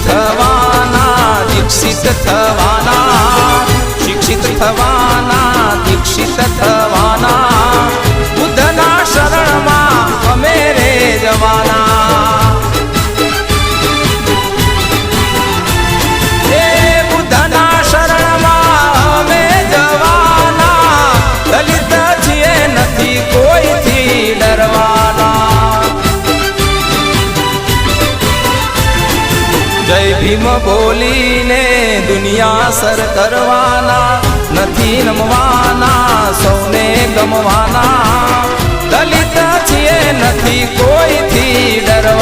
થવાના દીક્ષિત થવાના શિક્ષિત થવાના દીક્ષિત થવાના બુદ્ધના શરણમાં અમે રે જવાના એ બુદ્ધના શરણમાં અમે જવાના દલિત છીએ નથી કોઈથી ડરવાના જય ભીમ બોલીને દુનિયા સર કરવાના નથી નમવાના સૌને ગમવાના દલિત છીએ નથી કોઈથી ડરવાના